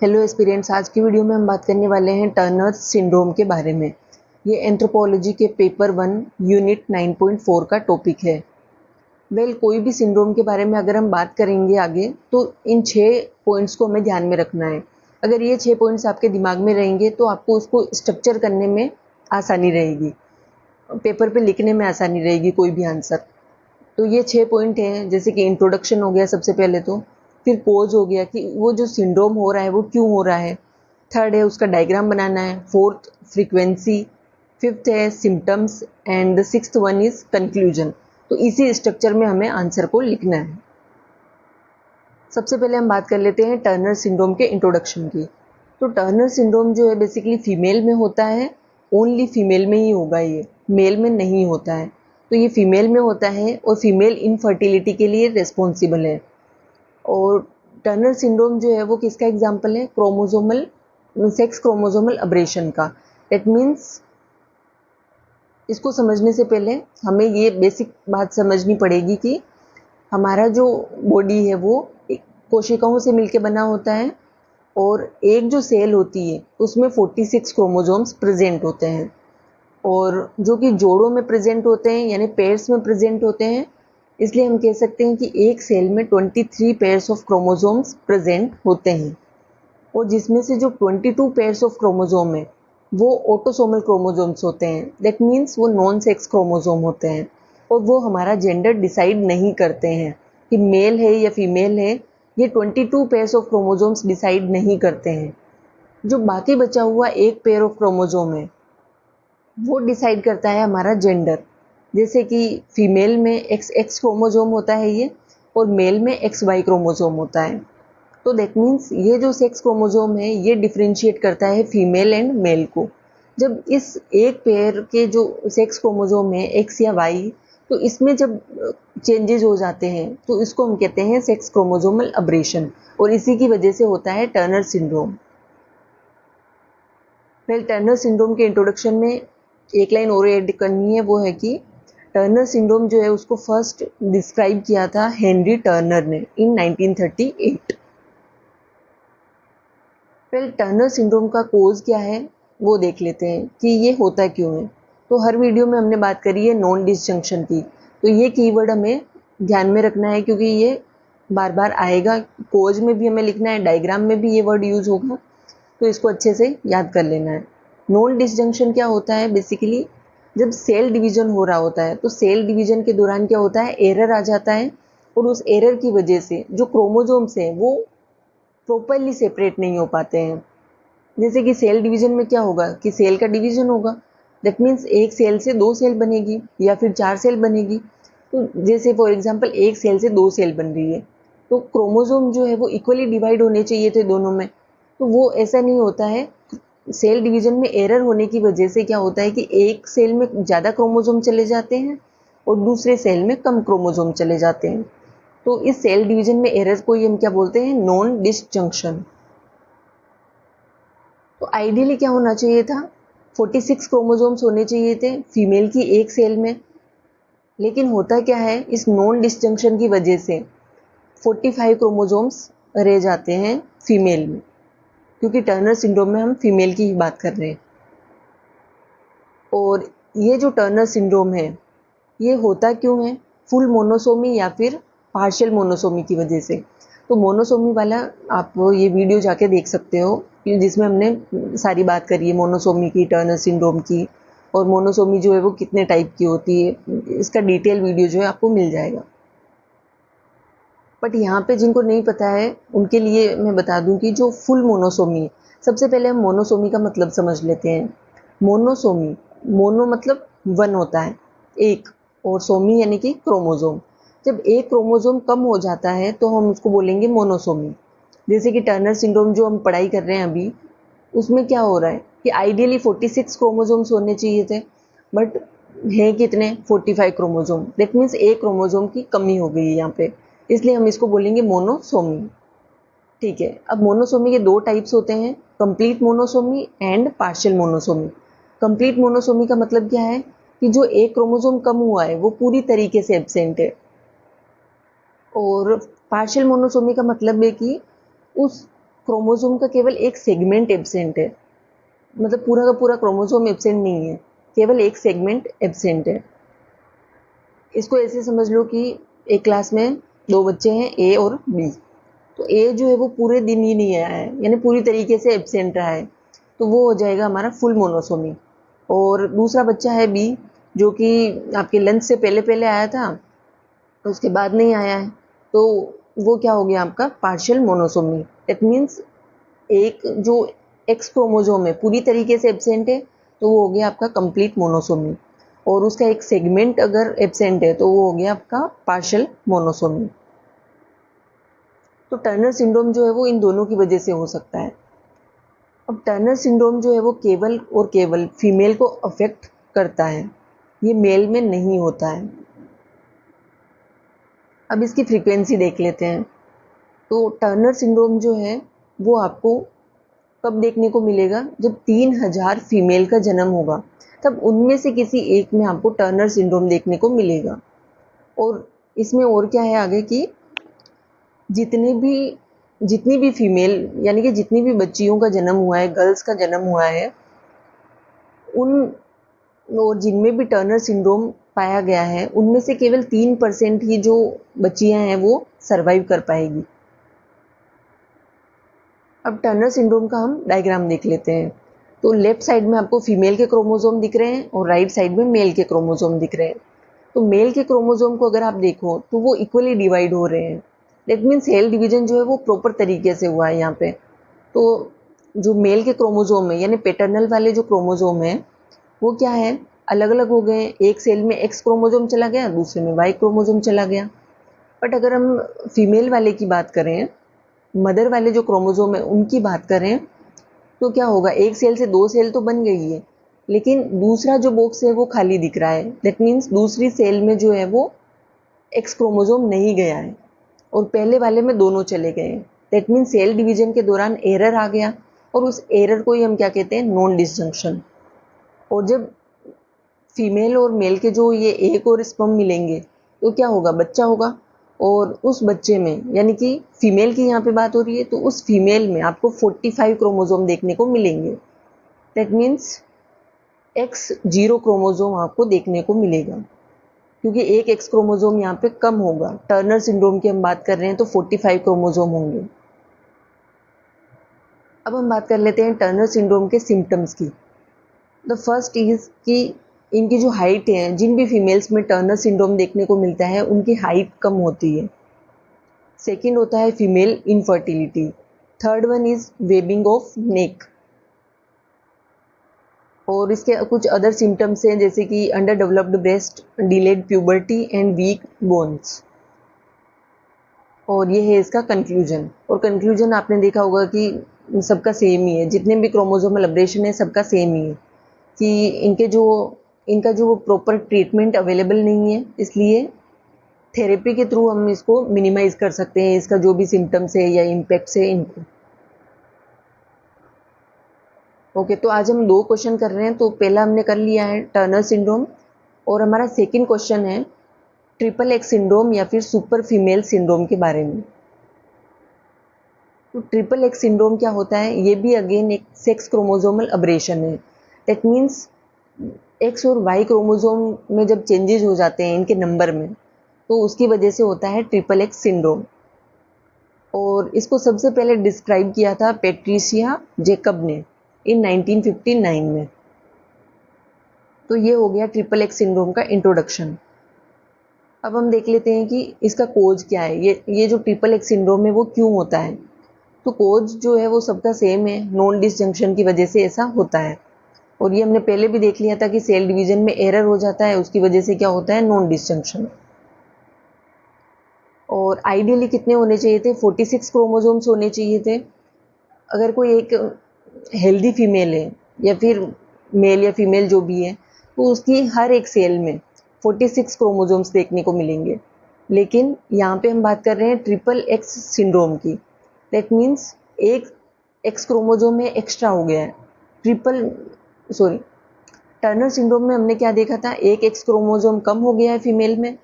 Hello aspirants, आज की video में हम बात करने वाले हैं टर्नर सिंड्रोम के बारे में। ये एंथ्रोपोलॉजी के पेपर 1 यूनिट 9.4 का टॉपिक है। कोई भी सिंड्रोम के बारे में अगर हम बात करेंगे आगे तो इन 6 पॉइंट्स को हमें ध्यान में रखना है। अगर ये 6 पॉइंट्स आपके दिमाग में रहेंगे तो आपको उसको स्ट्रक्चर करने में आसानी रहेगी, पेपर पे लिखने में आसानी रहेगी कोई भी आंसर। तो ये 6 पॉइंट हैं, जैसे कि इंट्रोडक्शन हो गया सबसे पहले, तो फिर कोज हो गया कि वो जो सिंड्रोम हो रहा है वो क्यों हो रहा है। थर्ड है उसका डायग्राम बनाना है। Fourth frequency. फिफ्थ है symptoms and the sixth one is conclusion. तो इसी स्ट्रक्चर में हमें आंसर को लिखना है। सबसे पहले हम बात कर लेते हैं टर्नर सिंड्रोम के इंट्रोडक्शन की। तो टर्नर सिंड्रोम जो है बेसिकली फीमेल में होता है, ओनली फीमेल में ही होगा, ये मेल में नहीं होता है। तो ये फीमेल में होता है और फीमेल इनफर्टिलिटी के लिए रिस्पॉन्सिबल है। और टर्नर सिंड्रोम जो है वो किसका एग्जाम्पल है? क्रोमोजोमल सेक्स क्रोमोजोमल अब्रेशन का। दैट मीन्स इसको समझने से पहले हमें ये बेसिक बात समझनी पड़ेगी कि हमारा जो बॉडी है वो कोशिकाओं से मिलकर बना होता है और एक जो सेल होती है उसमें 46 क्रोमोजोम्स प्रेजेंट होते हैं, और जो कि जोड़ों में प्रेजेंट होते हैं यानी पेयर्स में प्रेजेंट होते हैं। इसलिए हम कह सकते हैं कि एक सेल में 23 पेयर्स ऑफ क्रोमोजोम्स प्रेजेंट होते हैं, और जिसमें से जो 22 पेयर्स ऑफ क्रोमोजोम है वो ऑटोसोमल क्रोमोजोम्स होते हैं। दैट मीन्स वो नॉन सेक्स क्रोमोजोम होते हैं, और वो हमारा जेंडर डिसाइड नहीं करते हैं कि मेल है या फीमेल है। ये 22 पेयर्स ऑफ क्रोमोजोम्स डिसाइड नहीं करते हैं। जो बाकी बचा हुआ एक पेयर ऑफ क्रोमोजोम है वो डिसाइड करता है हमारा जेंडर। जैसे कि फीमेल में एक्स एक्स क्रोमोजोम होता है ये, और मेल में एक्स वाई क्रोमोजोम होता है। तो दैट मीन्स ये जो सेक्स क्रोमोजोम है ये डिफरेंशिएट करता है फीमेल एंड मेल को। जब इस एक पेयर के जो सेक्स क्रोमोजोम है एक्स या वाई, तो इसमें जब चेंजेस हो जाते हैं तो इसको हम कहते हैं सेक्स क्रोमोजोमल अब्रेशन, और इसी की वजह से होता है टर्नर सिंड्रोम। टर्नर सिंड्रोम के इंट्रोडक्शन में एक लाइन और ऐड करनी है, वो है कि टर्नर सिंड्रोम जो है उसको फर्स्ट डिस्क्राइब किया था हेनरी टर्नर ने इन 1938। टर्नर सिंड्रोम का कोज क्या है वो देख लेते हैं कि ये होता क्यों है। तो हर वीडियो में हमने बात करी है नॉन डिसजंक्शन की, तो ये कीवर्ड हमें ध्यान में रखना है क्योंकि ये बार बार आएगा। कोज में भी हमें लिखना है, डायग्राम में भी ये वर्ड यूज होगा, तो इसको अच्छे से याद कर लेना है। नॉन डिसजंक्शन क्या होता है? बेसिकली जब सेल डिवीजन हो रहा होता है तो सेल डिवीजन के दौरान क्या होता है, एरर आ जाता है, और उस एरर की वजह से जो क्रोमोजोम्स हैं वो प्रॉपरली सेपरेट नहीं हो पाते हैं। जैसे कि सेल डिवीजन में क्या होगा कि सेल का डिवीजन होगा, दैट मीन्स एक सेल से 2 सेल बनेगी या फिर 4 सेल बनेगी। तो जैसे फॉर एग्जांपल एक सेल से 2 सेल बन रही है, तो क्रोमोजोम जो है वो इक्वली डिवाइड होने चाहिए थे दोनों में, तो वो ऐसा नहीं होता है। सेल डिवीजन में एरर होने की वजह से क्या होता है कि एक सेल में ज़्यादा क्रोमोजोम चले जाते हैं और दूसरे सेल में कम क्रोमोजोम चले जाते हैं। तो इस सेल डिवीजन में एरर को ही हम क्या बोलते हैं? Non disjunction. तो आइडियली क्या होना चाहिए था? 46 क्रोमोजोम्स होने चाहिए थे फीमेल की एक सेल में, लेकिन होता क्या है, इस नॉन डिसजंक्शन की वजह से 45 क्रोमोजोम्स रह जाते हैं फीमेल में, क्योंकि टर्नर सिंड्रोम में हम फीमेल की ही बात कर रहे हैं। और ये जो टर्नर सिंड्रोम है ये होता क्यों है? फुल मोनोसोमी या फिर पार्शियल मोनोसोमी की वजह से। तो मोनोसोमी वाला आप ये वीडियो जाके देख सकते हो जिसमें हमने सारी बात करी है मोनोसोमी की, टर्नर सिंड्रोम की, और मोनोसोमी जो है वो कितने टाइप की होती है, इसका डिटेल वीडियो जो है आपको मिल जाएगा। बट यहाँ पे जिनको नहीं पता है उनके लिए मैं बता दूं कि जो फुल मोनोसोमी है, सबसे पहले हम मोनोसोमी का मतलब समझ लेते हैं। मोनोसोमी, मोनो मतलब वन होता है एक, और सोमी यानी कि क्रोमोजोम। जब एक क्रोमोजोम कम हो जाता है तो हम उसको बोलेंगे मोनोसोमी। जैसे कि टर्नर सिंड्रोम जो हम पढ़ाई कर रहे हैं अभी, उसमें क्या हो रहा है कि आइडियली 46 क्रोमोजोम्स होने चाहिए थे, बट हैं कितने? 45 क्रोमोजोम। दैट मीन्स एक क्रोमोजोम की कमी हो गई है यहाँ पे, इसलिए हम इसको बोलेंगे मोनोसोमी। ठीक है, अब मोनोसोमी के 2 टाइप्स होते हैं, complete monosomy and partial monosomy. Complete monosomy का मतलब क्या है कि जो एक क्रोमोसोम कम हुआ है वो पूरी तरीके से एब्सेंट है, और पार्शियल मोनोसोमी का मतलब है कि उस क्रोमोसोम का केवल एक सेगमेंट एब्सेंट है, मतलब पूरा का पूरा क्रोमोसोम एब्सेंट नहीं है, केवल एक सेगमेंट एब्सेंट है। इसको ऐसे समझ लो कि एक क्लास में दो बच्चे हैं, ए और बी। तो ए जो है वो पूरे दिन ही नहीं आया है, यानी पूरी तरीके से एब्सेंट रहा है, तो वो हो जाएगा हमारा फुल मोनोसोमी। और दूसरा बच्चा है बी, जो कि आपके लंच से पहले पहले आया था, तो उसके बाद नहीं आया है, तो वो क्या हो गया आपका पार्शियल मोनोसोमी। इट मीन्स एक जो एक्स क्रोमोसोम है पूरी तरीके से एब्सेंट है, तो वो हो गया आपका कंप्लीट मोनोसोमी। और उसका एक सेगमेंट अगर एब्सेंट है, तो वो हो गया आपका पार्शियल मोनोसोमी। तो टर्नर सिंड्रोम जो है वो इन दोनों की वजह से हो सकता है। अब टर्नर सिंड्रोम जो है वो केवल और केवल फीमेल को अफेक्ट करता है, ये मेल में नहीं होता है। अब इसकी फ्रीक्वेंसी देख लेते हैं। तो टर्नर सिंड्रोम जो है वो आपको कब देखने को मिलेगा, जब 3000 फीमेल का जन्म होगा, तब उनमें से किसी एक में आपको टर्नर सिंड्रोम देखने को मिलेगा। और इसमें और क्या है आगे कि जितनी भी फीमेल, यानी कि जितनी भी बच्चियों का जन्म हुआ है, गर्ल्स का जन्म हुआ है, उन और जिनमें भी टर्नर सिंड्रोम पाया गया है, उनमें से केवल 3% ही जो बच्चियां हैं वो सरवाइव कर पाएगी। अब टर्नर सिंड्रोम का हम डायग्राम देख लेते हैं। तो लेफ्ट साइड में आपको फीमेल के क्रोमोसोम दिख रहे हैं और राइट साइड में मेल के क्रोमोसोम दिख रहे हैं। तो मेल के क्रोमोसोम को अगर आप देखो तो वो इक्वली डिवाइड हो रहे हैं। दैट मीन्स सेल डिवीजन जो है वो प्रॉपर तरीके से हुआ है यहाँ पे। तो जो मेल के क्रोमोसोम है, यानी पेटर्नल वाले जो क्रोमोसोम है, वो क्या है, अलग अलग हो गए। एक सेल में एक्स क्रोमोसोम चला गया, दूसरे में वाई क्रोमोसोम चला गया। बट अगर हम फीमेल वाले की बात करें, मदर वाले जो क्रोमोसोम है उनकी बात करें, तो क्या होगा, एक सेल से दो सेल तो बन गई है, लेकिन दूसरा जो बॉक्स है वो खाली दिख रहा है। दैट मीन्स दूसरी सेल में जो है वो एक्स क्रोमोसोम नहीं गया है और पहले वाले में दोनों चले गए हैं। दैट मीन्स सेल डिवीजन के दौरान एरर आ गया, और उस एरर को ही हम क्या कहते हैं, नॉन डिसजंक्शन। और जब फीमेल और मेल के जो ये एग और स्पर्म मिलेंगे, तो क्या होगा, बच्चा होगा। और उस बच्चे में, यानी कि फीमेल की यहाँ पे बात हो रही है, तो उस फीमेल में आपको 45 क्रोमोसोम देखने को मिलेंगे। दैट मीन्स X0 क्रोमोसोम आपको देखने को मिलेगा, क्योंकि एक एक्स क्रोमोसोम यहाँ पे कम होगा। टर्नर सिंड्रोम की हम बात कर रहे हैं तो 45 क्रोमोसोम होंगे। अब हम बात कर लेते हैं टर्नर सिंड्रोम के सिम्टम्स की। द फर्स्ट इज कि इनकी जो हाइट है, जिन भी फीमेल्स में टर्नर सिंड्रोम देखने को मिलता है उनकी हाइट कम होती है। सेकंड होता है female infertility. Third one is webbing of neck. और इसके कुछ अदर सिम्टम्स हैं, जैसे कि underdeveloped breast, delayed puberty and weak bones. और ये है इसका कंक्लूजन। और कंक्लूजन आपने देखा होगा कि सबका सेम ही है, जितने भी क्रोमोसोमल अब्रेशन है सबका सेम ही है, कि इनका जो प्रॉपर ट्रीटमेंट अवेलेबल नहीं है, इसलिए थेरेपी के थ्रू हम इसको मिनिमाइज कर सकते हैं, इसका जो भी सिम्टम्स है या इम्पैक्ट्स है इनको। ओके, तो आज हम दो क्वेश्चन कर रहे हैं। तो पहला हमने कर लिया है टर्नर सिंड्रोम, और हमारा सेकंड क्वेश्चन है ट्रिपल एक्स सिंड्रोम या फिर सुपर फीमेल सिंड्रोम के बारे में। तो ट्रिपल एक्स सिंड्रोम क्या होता है, ये भी अगेन एक सेक्स क्रोमोसोमल अब्रेशन है। दैट मीन्स एक्स और वाई क्रोमोसोम में जब चेंजेस हो जाते हैं इनके नंबर में, तो उसकी वजह से होता है ट्रिपल एक्स सिंड्रोम। और इसको सबसे पहले डिस्क्राइब किया था पैट्रिशिया जेकब ने इन 1959 में। तो ये हो गया ट्रिपल एक्स सिंड्रोम का इंट्रोडक्शन। अब हम देख लेते हैं कि इसका कोज क्या है, ये जो ट्रिपल एक्स सिंड्रोम है वो क्यों होता है। तो कोज जो है वो सबका सेम है, नॉन डिसजंक्शन की वजह से ऐसा होता है। और ये हमने पहले भी देख लिया था कि सेल डिवीजन में एरर हो जाता है, उसकी वजह से क्या होता है, नॉन डिसजंक्शन। और आइडियली कितने होने चाहिए थे, 46 क्रोमोसोम्स होने चाहिए थे। अगर कोई एक हेल्दी फीमेल है, या फिर मेल या फीमेल जो भी है, तो उसकी हर एक सेल में 46 क्रोमोसोम्स देखने को मिलेंगे। लेकिन यहाँ पे हम बात कर रहे हैं ट्रिपल एक्स सिंड्रोम की। दैट मीन्स एक एक्स क्रोमोसोम में एक्स्ट्रा हो गया है। टर्नर सिंड्रोम में हमने क्या देखा था, एक एक्स क्रोमोसोम कम हो गया है फीमेल में,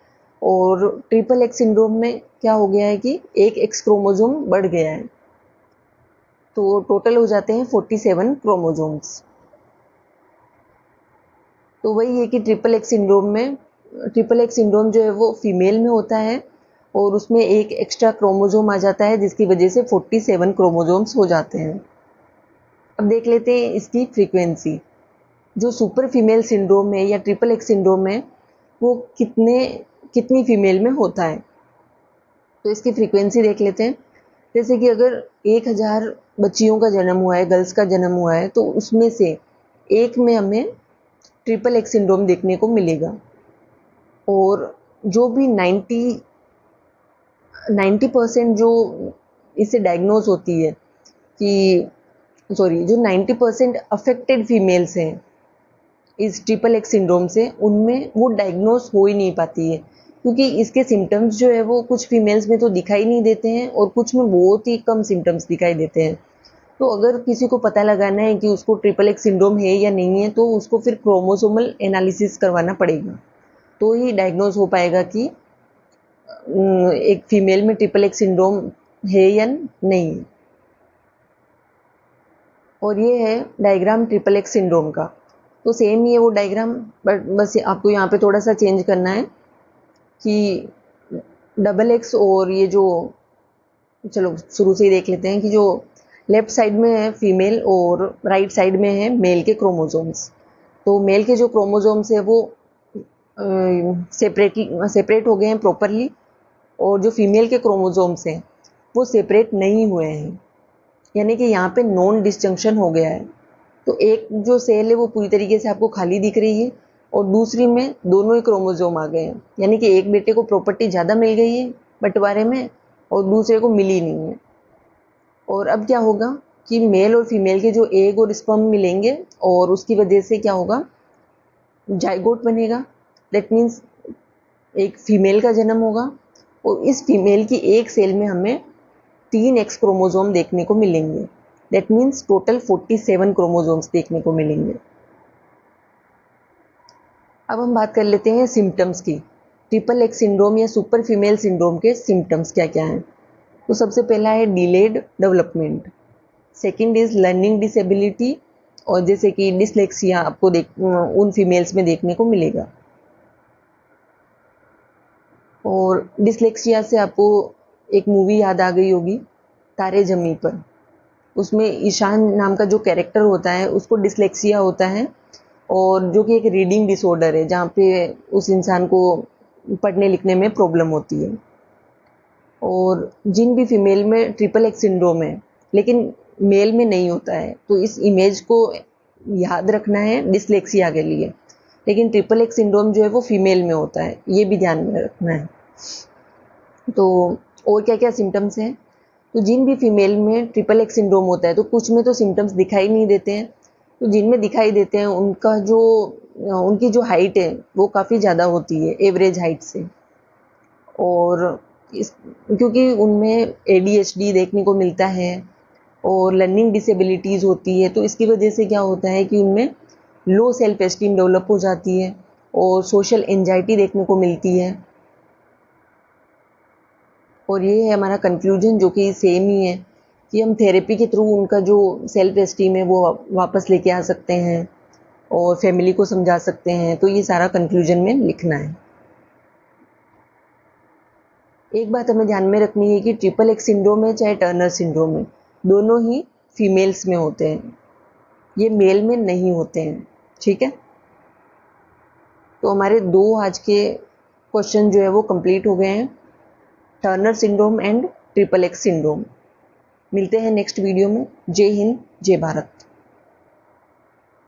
और ट्रिपल एक्स सिंड्रोम में क्या हो गया है कि एक एक्स क्रोमोसोम बढ़ गया है। तो टोटल हो जाते हैं 47 क्रोमोसोम्स। तो वही है कि ट्रिपल एक्स सिंड्रोम जो है वो फीमेल में होता है और उसमें एक एक्स्ट्रा क्रोमोसोम आ जाता है जिसकी वजह से 47 क्रोमोसोम्स हो जाते हैं। अब देख लेते हैं इसकी फ्रीक्वेंसी। जो सुपर फीमेल सिंड्रोम है या ट्रिपल एक्स सिंड्रोम है वो कितनी फीमेल में होता है, तो इसकी फ्रीक्वेंसी देख लेते हैं। जैसे कि अगर 1000 बच्चियों का जन्म हुआ है, गर्ल्स का जन्म हुआ है, तो उसमें से एक में हमें ट्रिपल एक्स सिंड्रोम देखने को मिलेगा। और जो भी 90% जो इससे डायग्नोज होती है कि जो 90% अफेक्टेड फीमेल्स हैं इस ट्रिपल एक्स सिंड्रोम से, उनमें वो डायग्नोज हो ही नहीं पाती है क्योंकि इसके सिम्टम्स जो है वो कुछ फीमेल्स में तो दिखाई नहीं देते हैं और कुछ में बहुत ही कम सिम्टम्स दिखाई देते हैं। तो अगर किसी को पता लगाना है कि उसको ट्रिपल एक्स सिंड्रोम है या नहीं है तो उसको फिर क्रोमोसोमल एनालिसिस करवाना पड़ेगा, तो ही डायग्नोज हो पाएगा कि एक फीमेल में ट्रिपल एक्स सिंड्रोम है या नहीं। और ये है डायग्राम ट्रिपल एक्स सिंड्रोम का। तो सेम ही है वो डायग्राम, बट बस आपको यहाँ पे थोड़ा सा चेंज करना है कि डबल एक्स और ये जो, चलो शुरू से ही देख लेते हैं कि जो लेफ्ट साइड में है फीमेल और राइट साइड में है मेल के क्रोमोसोम्स। तो मेल के जो क्रोमोसोम्स है वो सेपरेट हो गए हैं प्रॉपरली, और जो फीमेल के क्रोमोसोम्स हैं वो सेपरेट नहीं हुए हैं, यानी कि यहाँ पे नॉन डिस्जंक्शन हो गया है। तो एक जो सेल है वो पूरी तरीके से आपको खाली दिख रही है और दूसरी में दोनों ही क्रोमोसोम आ गए हैं, यानी कि एक बेटे को प्रॉपर्टी ज़्यादा मिल गई है बंटवारे में और दूसरे को मिली नहीं है। और अब क्या होगा कि मेल और फीमेल के जो एग और स्पर्म मिलेंगे और उसकी वजह से क्या होगा, जाइगोट बनेगा। दैट मीन्स एक फीमेल का जन्म होगा और इस फीमेल की एक सेल में हमें 3 एक्स क्रोमोसोम देखने को मिलेंगे। दैट मीन्स टोटल 47 क्रोमोसोम्स देखने को मिलेंगे। अब हम बात कर लेते हैं सिम्टम्स की। ट्रिपल एक्स सिंड्रोम या सुपर फीमेल सिंड्रोम के सिम्टम्स क्या क्या हैं। तो सबसे पहला है delayed development, second is learning disability, और जैसे कि डिसलेक्सिया आपको उन फीमेल्स में देखने को मिलेगा। और डिसलेक्सिया से आपको एक मूवी याद आ गई होगी, तारे ज़मीं पर। उसमें ईशान नाम का जो कैरेक्टर होता है उसको डिसलेक्सिया होता है, और जो कि एक रीडिंग डिसऑर्डर है जहाँ पे उस इंसान को पढ़ने लिखने में प्रॉब्लम होती है। और जिन भी फीमेल में ट्रिपल एक्स सिंड्रोम है लेकिन मेल में नहीं होता है, तो इस इमेज को याद रखना है डिसलेक्सिया के लिए। लेकिन ट्रिपल एक्स सिंड्रोम जो है वो फीमेल में होता है, ये भी ध्यान में रखना है। तो और क्या क्या सिम्टम्स हैं, तो जिन भी फीमेल में ट्रिपल एक्स सिंड्रोम होता है तो कुछ में तो सिम्टम्स दिखाई नहीं देते हैं, तो जिनमें दिखाई देते हैं उनकी जो हाइट है वो काफ़ी ज़्यादा होती है एवरेज हाइट से। और क्योंकि उनमें ADHD देखने को मिलता है और लर्निंग डिसेबिलिटीज़ होती है, तो इसकी वजह से क्या होता है कि उनमें लो सेल्फ एस्टीम डेवलप हो जाती है और सोशल एंजाइटी देखने को मिलती है। और ये है हमारा कंक्लूजन, जो कि सेम ही है कि हम थेरेपी के थ्रू उनका जो सेल्फ एस्टीम है वो वापस लेके आ सकते हैं और फैमिली को समझा सकते हैं। तो ये सारा कंक्लूजन में लिखना है। एक बात हमें ध्यान में रखनी है कि ट्रिपल एक्स सिंड्रोम है चाहे टर्नर सिंड्रोम है, दोनों ही फीमेल्स में होते हैं, ये मेल में नहीं होते हैं। ठीक है, तो हमारे 2 आज के क्वेश्चन जो है वो कंप्लीट हो गए हैं, Turner syndrome and triple x syndrome. मिलते हैं नेक्स्ट वीडियो में। जय हिंद, जय भारत।